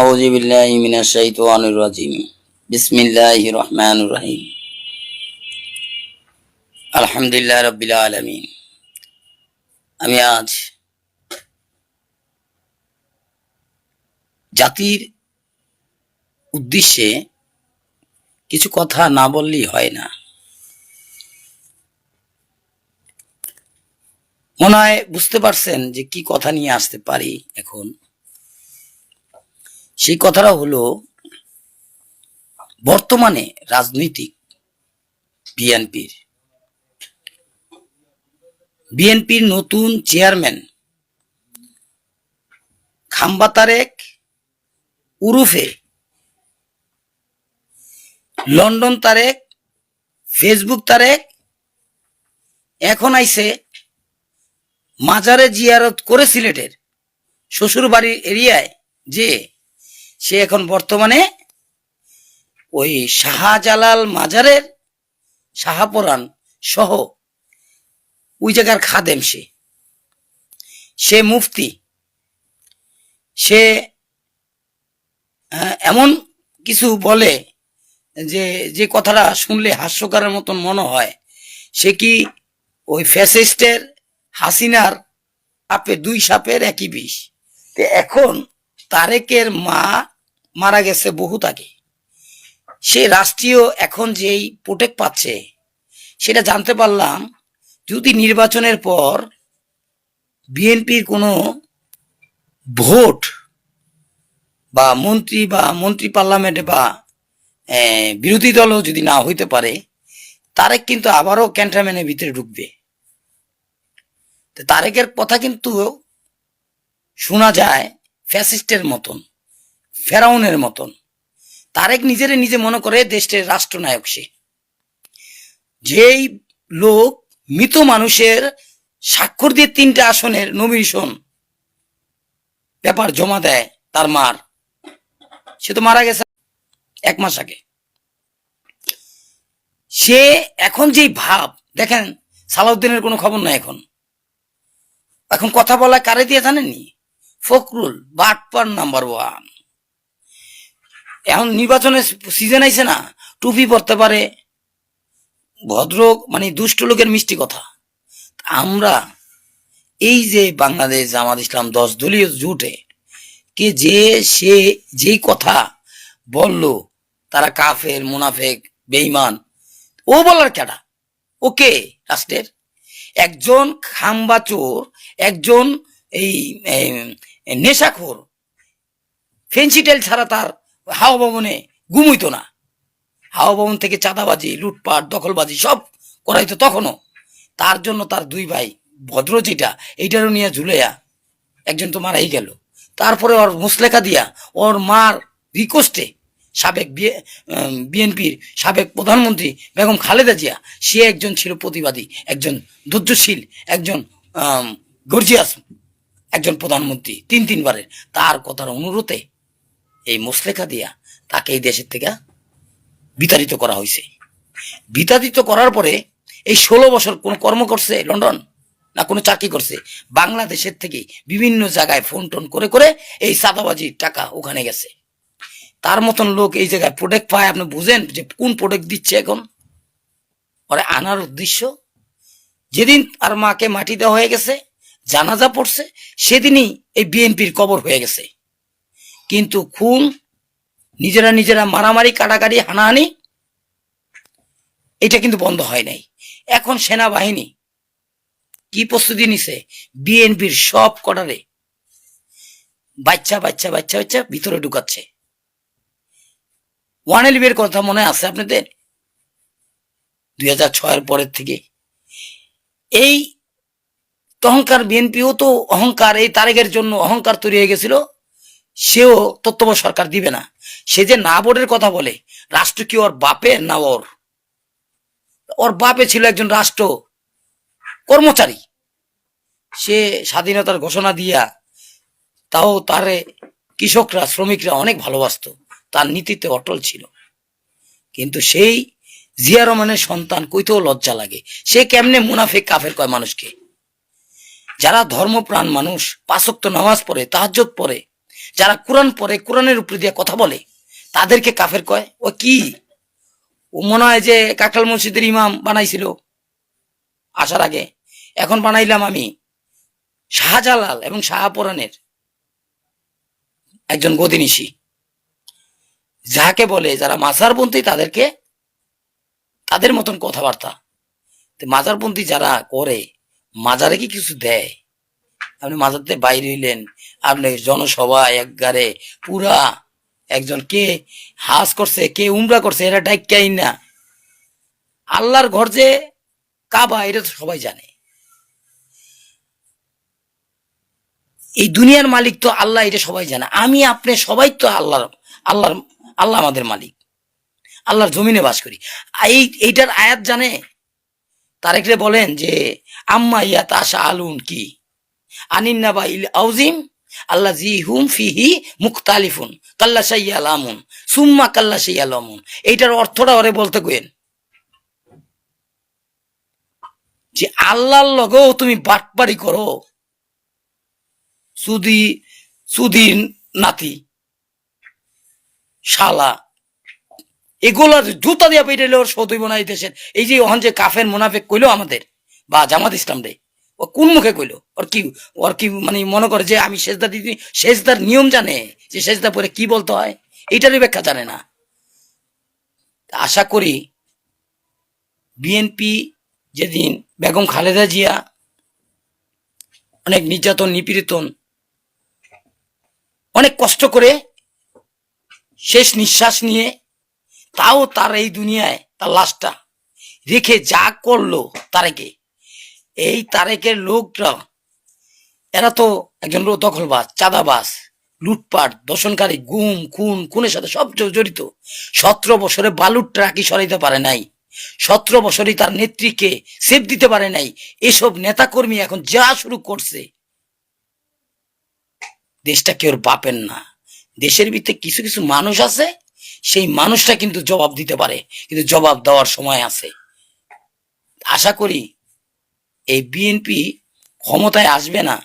আউযু বিল্লাহি মিনাশ শাইতানির রাজিম। বিসমিল্লাহির রহমানির রহিম। আলহামদুলিল্লাহি রাব্বিল আলামিন। আমি আজ জাতির উদ্দেশ্যে কিছু কথা না বললেই হয় না। মনে হয় বুঝতে পারছেন যে কি কথা নিয়ে আসতে পারি এখন। সেই কথাটা হলো, বর্তমানে রাজনীতিক বিএনপির নতুন চেয়ারম্যান খাম্বা তারেক উরুফে লন্ডন তারেক, ফেসবুক তারেক এখন আইছে মাজারে জিয়ারত করে সিলেটের শ্বশুর বাড়ির এরিয়ায়, যে সে এখন বর্তমানে ওই শাহজালাল মাজারের শাহপরান সহ ওই জায়গার খাদেম। সে মুফতি। সে এমন কিছু বলে যে যে কথাটা শুনলে হাস্যকরের মতন মনে হয়। সে কি ওই ফ্যাসিস্টের হাসিনার আপে দুই সাপের একই বিষ। এখন তারেকের মা মারা গেছে বহুত আগে। সে রাষ্ট্রীয় এখন যেই প্রোটেক্ট পাচ্ছে সেটা জানতে পারলাম, যদি নির্বাচনের পর বিএনপির কোনো ভোট বা মন্ত্রী পার্লামেন্টে বা বিরোধী দলও যদি না হইতে পারে, তারেক কিন্তু আবারও ক্যান্টনমেন্টের ভিতরে ঢুকবে। তারেকের কথা কিন্তু শোনা যায় ফ্যাসিস্টের মতন, ফেরাউনের মতন। তারেক নিজে মনে করে দেশের রাষ্ট্রনায়ক। সে যেই লোক মৃত মানুষের স্বাক্ষর দিয়ে 3টা আসনের নমিনেশন পেপার জমা দেয় তার মার, সে তো মারা গেছে 1 মাস আগে। সে এখন যেই ভাব দেখেন, সালাউদ্দিনের কোনো খবর নাই এখন কথা বলা কারে দিয়ে জানেননি? ফখরুল, বাটপার নাম্বার 1। এখন নির্বাচনের সিজন আইছে না, টুপি পরতে পারে, ভদ্র মানে দুষ্ট লোকের মিষ্টি কথা। আমরা এই যে বাংলাদেশ জামাত ইসলাম 10 দলীয় জোটে কে সে যেই কথা বলল তারা কাফের, মুনাফেক, বেঈমান, ও বলার কেডা? ওকে রাষ্ট্রের একজন খাম্বা চোর, একজন এই নেশাখোর, ফেন্সিটেল ছাড়া তার হাওয়া ভবনে ঘুমইতো না। হাওয়া ভবন থেকে চাঁদাবাজি, লুটপাট, দখলবাজি সব করাইতো তখনও। তার জন্য তার 2 ভাই ভদ্র যেটা, এইটারও নিয়ে ঝুলেয়া একজন তো মারাই গেল। তারপরে ওর মুসলেখা দিয়া ওর মার রিকোয়েস্টে সাবেক বিএনপির সাবেক প্রধানমন্ত্রী বেগম খালেদা জিয়া, সে একজন ছিল প্রতিবাদী, একজন ধৈর্যশীল, একজন গর্জিয়াস একজন প্রধানমন্ত্রী 3বারের। তার কথার অনুরোধে এই মুসলেখা দিয়া তাকে এই দেশের থেকে বিতাড়িত করা হয়েছে। বিতাড়িত করার পরে এই 16 বছর কোন কর্ম করছে লন্ডন না কোনো চাকরি করছে? বাংলাদেশের থেকে বিভিন্ন জায়গায় ফোন টোন করে এই চাঁদাবাজির টাকা ওখানে গেছে। তার মতন লোক এই জায়গায় প্রোটেক্ট পায়। আপনি বুঝেন যে কোন প্রোটেক্ট দিচ্ছে এখন ওরা আনার উদ্দেশ্য। যেদিন তার মাকে মাটি দেওয়া হয়ে গেছে, জানাজা পড়ছে, সেদিনই এই বিএনপির কবর হয়ে গেছে। কিন্তু খুন, নিজেরা মারামারি, কাটাকাটি, হানাহানি, এটা কিন্তু বন্ধ হয় নাই। এখন সেনাবাহিনী কি প্রস্তুতি নিছে? বিএনপির সব কটারে বাচ্চা ভিতরে ঢুকাচ্ছে। 111 কথা মনে আছে আপনাদের? 2006-এর পরের থেকে এই অহংকার, বিএনপিও তো অহংকার, এই তারেকের জন্য অহংকার তৈরি হয়ে গেছিল। সেও তত্ত্বাবধায়ক সরকার দিবে না। সে যে না বোর্ডের কথা বলে, রাষ্ট্র কি ওর বাপের না ওর বাপে ছিল একজন রাষ্ট্র কর্মচারী। সে স্বাধীনতার ঘোষণা দিয়া তাও তারে কৃষকরা, শ্রমিকরা অনেক ভালোবাসতো, তার নীতিতে অটল ছিল। কিন্তু সেই জিয়া রহমানের সন্তান কইতেও লজ্জা লাগে। সে কেমনে মুনাফিক কাফের কয় মানুষকে? যারা ধর্মপ্রাণ মানুষ, 5 ওয়াক্ত নামাজ পড়ে, তাহাজ্জুদ পড়ে, যারা কোরআন পড়ে, কোরআনের উপরে দিয়ে কথা বলে, তাদেরকে কাফের কয়। ও কি, ও মনে হয় যে কাকরাইল মসজিদের ইমাম বানাইছিল আসার আগে, এখন বানাইলাম আমি শাহজালাল এবং শাহপুরানের একজন গদিনিশি। যাকে বলে যারা মাজারপন্থী, তাদেরকে তাদের মতন কথাবার্তা। মাজারপন্থী যারা করে, মাজারে কি কিছু দেয়? আপনি মাজারতে বাইরে হইলেন, আপনি জনসভা একগারে পুরা, একজন কে হাজ করছে, কে উমরা করছে, এরা ডাইকাই না। আল্লাহর ঘর যে কাবা, এটা তো সবাই জানে। এই দুনিয়ার মালিক তো আল্লাহ, এটা সবাই জানে। আমি আপনি সবাই তো আল্লাহর আল্লাহ আমাদের মালিক। আল্লাহর জমিনে বাস করি। এইটার আয়াত জানে? তারেকরে বলেন যে আম্মা ইয়া তাশা আলুন কি আনিন্নাবা ইল আউজিম আল্লাহ জি হুম ফিহি মুখতালিফুন কাল্লা সাইয়া লামুন সুম্মা কাল্লা সাইয়া লামুন। এইটার অর্থটা ওরে বলতে কইেন যে আল্লাহর লগেও তুমি বাটপারি করো, সুদি সুদির নাতি শালা, এগুলার জুতা দিয়া পেটাইলে ওর শোধ হইব না এই দেশের। এই যে ওখান যে কাফের মুনাফেক কইলো আমাদের বা জামাত ইসলাম রে, ও কোন মুখে কইলো? ওর কি মানে মনে করে যে আমি সেজদা দিদি? সেজদার নিয়ম জানে যে সেজদা পরে কি বলতে হয়? এইটারই ব্যাখ্যা জানে না। আশা করি বিএনপি যেদিন বেগম খালেদা জিয়া অনেক নির্যাতন নিপীড়িতন অনেক কষ্ট করে শেষ নিঃশ্বাস নিয়ে, তাও তার এই দুনিয়ায় তার লাশটা রেখে যা করলো তারেকে, এই তারেকের লোকরা, এরা তো একজন দখলবাজ, চাঁদাবাজ, লুটপাট, দর্শনকারী, গুম খুনের সাথে সব জড়িত। 17 বছরে বালুর ট্রাকই সরাইতে পারে নাই, 17 বছরই তার নেত্রীকে সেফ দিতে পারে নাই। এসব নেতাকর্মী এখন যা শুরু করছে, দেশটা কেউ বাপের না। দেশের ভিতরে কিছু কিছু মানুষ আছে, সেই মানুষটা কিন্তু জবাব দিতে পারে, কিন্তু জবাব দেওয়ার সময় আছে। আশা করি এই বিএনপি ক্ষমতায় আসবে না,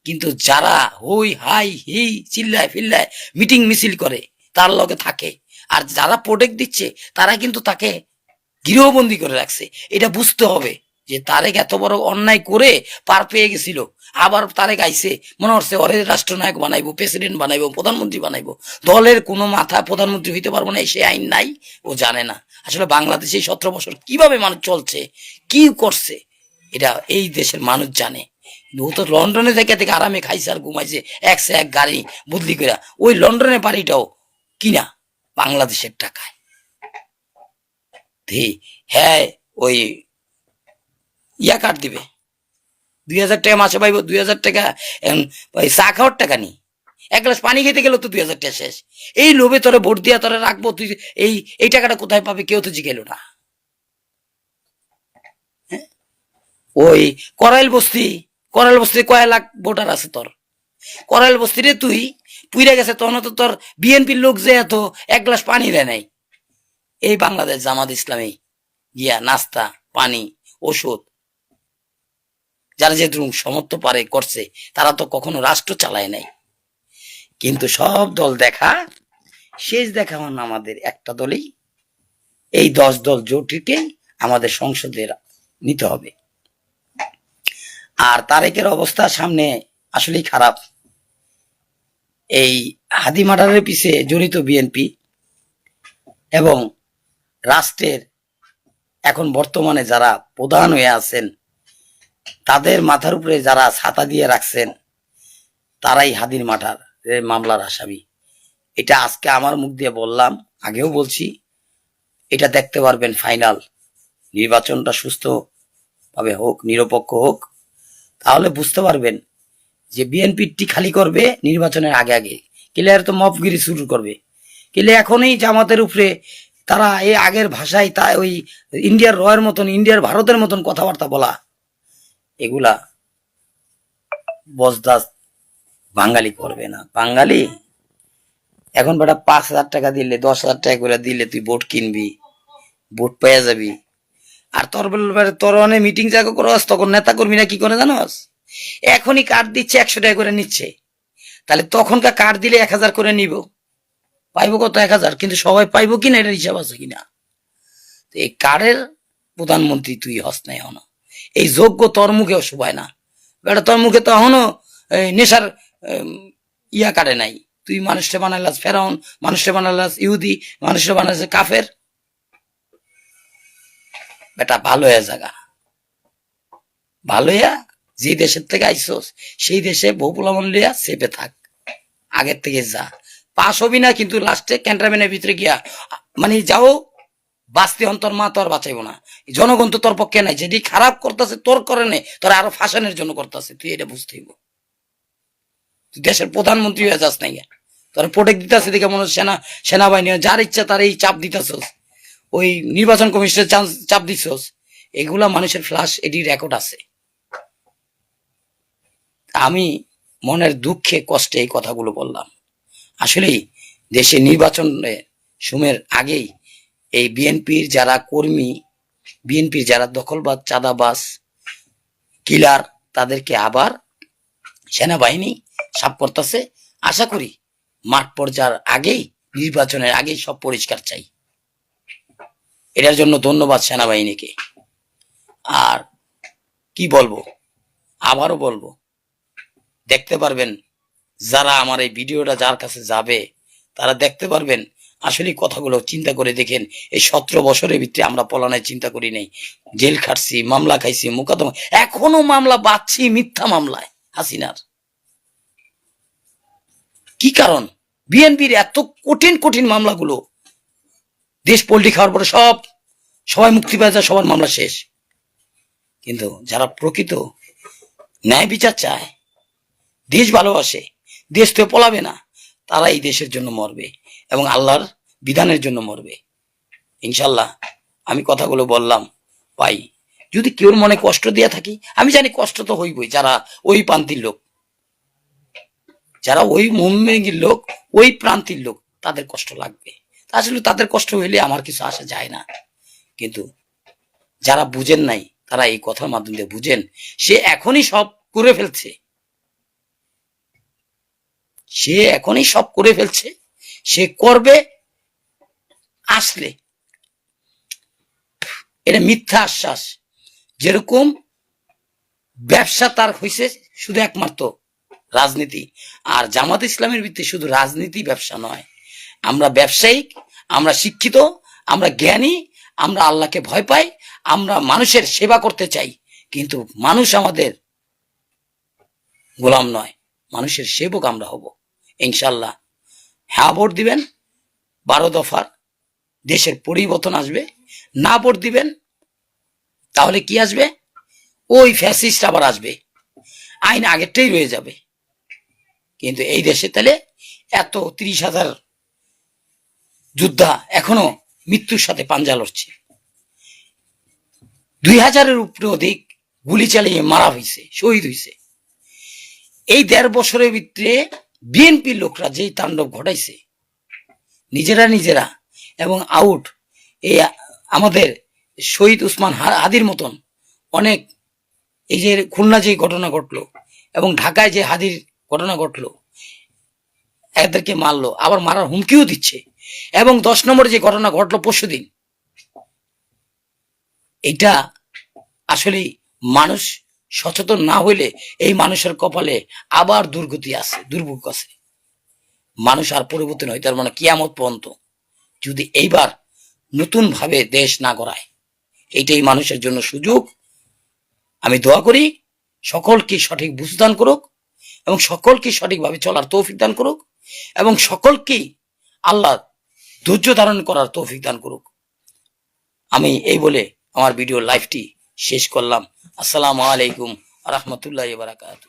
কিন্তু যারা হই হাই হি চিল্লায় ফিল্লায় মিটিং মিছিল করে তার লগে থাকে, আর যারা প্রোটেক্ট দিচ্ছে তারা কিন্তু তাকে গৃহবন্দী করে রাখছে। এটা বুঝতে হবে যে তারেক এত বড় অন্যায় করে পার পেয়ে গেছিল, আবার তারেক আইছে মনে হচ্ছে ওরে রাষ্ট্রনায়ক বানাইবো, প্রেসিডেন্ট বানাইবো, প্রধানমন্ত্রী বানাইবো। দলের কোনো মাথা প্রধানমন্ত্রী হইতে পারবো না সে আইন নাই, ও জানে না আসলে বাংলাদেশে 17 বছর কিভাবে মানুষ চলছে, কি করছে, এটা এই দেশের মানুষ জানে। ও তো লন্ডনে থেকে থেকে আরামে খাইছে আর ঘুমাইছে, একশো এক গাড়ি বদলি করে। ওই লন্ডনের বাড়িটাও কিনা বাংলাদেশের টাকায়। হ্যাঁ, ওই ইয়া কাট দিবে 2000 টাকা মাসে পাইব, 2000 টাকা ওই চা খাওয়ার টাকা নি, এক গ্লাস পানি খেতে গেল তো 2000 টাকা শেষ। এই লোভে তোরে ভোট দিয়া তোরে রাখবো, তুই এই টাকাটা কোথায় পাবে কেউ তো জিগেল না। ওই করাইল বস্তি কয় লাখ ভোটার আছে তোর? করাইল বস্তি রে তুই পুইরা গেছে, তখন তো তোর বিএনপির লোক যে এত এক গ্লাস পানি দেয় নাই। এই বাংলাদেশ জামাত ইসলামী গিয়া নাস্তা পানি ওষুধ যারা যে সমর্থ পারে করছে, তারা তো কখনো রাষ্ট্র চালায় নাই। কিন্তু সব দল দেখা, শেষ দেখা আমাদের একটা দলই, এই 10 দল জোটকে আমাদের সংসদে নিতে হবে। আর তারেকের অবস্থা সামনে আসলেই খারাপ। এই হাদি মার্ডারের পিছে জড়িত বিএনপি এবং রাষ্ট্রের এখন বর্তমানে যারা প্রধান হয়ে আছেন, তাদের মাথার উপরে যারা ছাতা দিয়ে রাখছেন, তারাই হাদির মামলার আসামি। এটা আজকে আমার মুখ দিয়ে বললাম, আগেও বলছি, এটা দেখতে পারবেন ফাইনাল। নির্বাচনটা সুস্থ ভাবে হোক, নিরপেক্ষ হোক, তাহলে বুঝতে পারবেন যে বিএনপিটি খালি করবে নির্বাচনের আগে আগে। ক্লিয়ার তো মফগিরি শুরু করবে। কিন্তু এখনই জামাতের উপরে তারা এই আগের ভাষায় তা ওই ইন্ডিয়ার রয়ের মতন, ইন্ডিয়ার ভারতের মতন কথাবার্তা বলা, এগুলা বজদাস বাঙালি করবে না। বাঙালি এখন বেটা 5,000 টাকা দিলে, 10,000 টাকা করে দিলে তুই ভোট কিনবি, ভোট পেয়ে যাবি। আর তোর অনেক মিটিং জায়গা করস, তখন নেতা কর্মীরা কি করে জানোস? এখনই কার্ড দিচ্ছে 100 টাকা করে নিচ্ছে। তাহলে তখনকার কার্ড দিলে 1000 করে নিব, পাইবো কত 1000, কিন্তু সবাই পাইবো কিনা এটার হিসাব আছে কিনা। তো এই কার্ডের প্রধানমন্ত্রী তুই হস নাই এখনো, এই যোগ্য তোর মুখেও শোভায় না বেটা, তোর মুখে তো এখনো নেশার ইয়া কাটে নাই। তুই মানুষটা বানাইলাস ফেরাউন, মানুষটা বানাইলাস ইহুদি, মানুষটা বানাইছে কাফের। বেটা ভালো হয়ে জাগা, ভালো হইয়া যে দেশের থেকে আইসোস সেই দেশে বউ পোলামন লিয়া সেপে থাক, আগের থেকে যা। পাস হবি না, কিন্তু লাস্টে ক্যান্টনমেন্টের ভিতরে গিয়া মানে যাও বাঁচতে হন, তোর মা তো আর বাঁচাইবো না, জনগণ তো তোর পক্ষে নাই, যেটি খারাপ করতেছে তোর করে নেই, তোর আরো ফাঁসানোর জন্য করতেছে, তুই এটা বুঝতে হইব। তুই দেশের প্রধানমন্ত্রী হয়ে যাস নাই, তোর প্রোটেক্ট দিতেছে দেখে মনে হচ্ছে সেনাবাহিনী যার ইচ্ছা তার এই চাপ দিতেছস, ওই নির্বাচন কমিশনের চাপ দিছস, এগুলা মানুষের ফ্লাশ এডি রেকর্ড আছে। আমি মনের দুঃখে কষ্টে এই কথাগুলো বললাম। আসলেই দেশে নির্বাচনে সময়ের আগেই এই বিএনপির যারা কর্মী, বিএনপির যারা দখলবাজ, চাঁদাবাজ, কিলার, তাদেরকে আবার সেনাবাহিনী সাফ করতেছে। আশা করি মাঠ পর্যায়ের আগেই, নির্বাচনের আগেই সব পরিষ্কার চাই। এটার জন্য ধন্যবাদ সেনাবাহিনীকে। আর কি বলবো, আবারও বলবো, দেখতে পারবেন যারা আমার এই ভিডিওটা যার কাছে যাবে তারা দেখতে পারবেন আসলে কথাগুলো চিন্তা করে দেখেন। এই 17 বছরের ভিতরে আমরা পলানের চিন্তা করি নাই, জেল খাটছি, মামলা খাইছি, মোকদ্দমা, এখনো মামলা বাঁচছি মিথ্যা মামলায় হাসিনার। কি কারণ? বিএনপির এত কঠিন কঠিন মামলাগুলো, দেশ পল্টি খাওয়ার পরে সবাই মুক্তি পেয়ে যায়, সবার মামলা শেষ। কিন্তু যারা প্রকৃত ন্যায় বিচার চায়, দেশ ভালোবাসে, দেশ তো পলাবে না, তারা এই দেশের জন্য মরবে এবং আল্লাহর বিধানের জন্য মরবে ইনশাল্লাহ। আমি কথাগুলো বললাম ভাই, যদি কেউর মনে কষ্ট দিয়ে থাকি, আমি জানি কষ্ট তো হইবই, যারা ওই প্রান্তির লোক, যারা ওই মুম্বের লোক, ওই প্রান্তির লোক, তাদের কষ্ট লাগবে। আসলে তাদের কষ্ট হইলে আমার কিছু আসা যায় না, কিন্তু যারা বুঝেন নাই তারা এই কথার মাধ্যমে বুঝেন। সে এখনই সব করে ফেলছে, সে এখনই সব করে ফেলছে, সে করবে আসলে। এটা মিথ্যা আশ্বাস। যেরকম ব্যবসা তার হয়েছে শুধু একমাত্র রাজনীতি, আর জামাত ইসলামের ভিত্তি শুধু রাজনীতি ব্যবসা নয়। আমরা ব্যবসায়িক, আমরা শিক্ষিত, আমরা জ্ঞানী, আমরা আল্লাহকে ভয় পাই, আমরা মানুষের সেবা করতে চাই, কিন্তু মানুষ আমাদের গোলাম নয়, মানুষের সেবক আমরা হব ইনশাল্লাহ। হ্যাঁ ভোট দিবেন, 12 দফার দেশের পরিবর্তন আসবে। না ভোট দিবেন তাহলে কি আসবে? ওই ফ্যাসিস্ট আবার আসবে, আইন আগেরটাই রয়ে যাবে। কিন্তু এই দেশে তাহলে এত 30,000 যোদ্ধা এখনো মৃত্যুর সাথে পাঞ্জা লড়ছে, 2000-এর উপরে অধিক গুলি চালিয়ে মারা হয়েছে, শহীদ হয়েছে। এই 1.5 বছরের ভিতরে বিএনপির লোকরা যেই তাণ্ডব ঘটাইছে নিজেরা এবং আউট, এই আমাদের শহীদ উসমান হাদির মতন অনেক, এই যে খুলনা যে ঘটনা ঘটলো এবং ঢাকায় যে হাদির ঘটনা ঘটলো, এদেরকে মারলো, আবার মারার হুমকিও দিচ্ছে। এবং 10 নম্বরে যে ঘটনা ঘটলো পরশুদিন, এটা আসলে মানুষ সচেতন না হইলে এই মানুষের কপালে আবার দুর্গতি আছে, দুর্ভোগ আছে। মানুষ আর পরিবর্তন হয় তার মানে কিয়ামত পর্যন্ত, যদি এইবার নতুন ভাবে দেশ না গড়ায়। এইটাই মানুষের জন্য সুযোগ। আমি দোয়া করি সকলকে সঠিক বুঝদান করুক এবং সকলকে সঠিকভাবে চলার তৌফিক দান করুক এবং সকলকেই আল্লাহ ধৈর্য ধারণ করার তৌফিক দান করুক। আমি এই বলে আমার ভিডিও লাইভটি শেষ করলাম। আসসালামু আলাইকুম ওয়া রাহমাতুল্লাহি ওয়া বারাকাতুহু।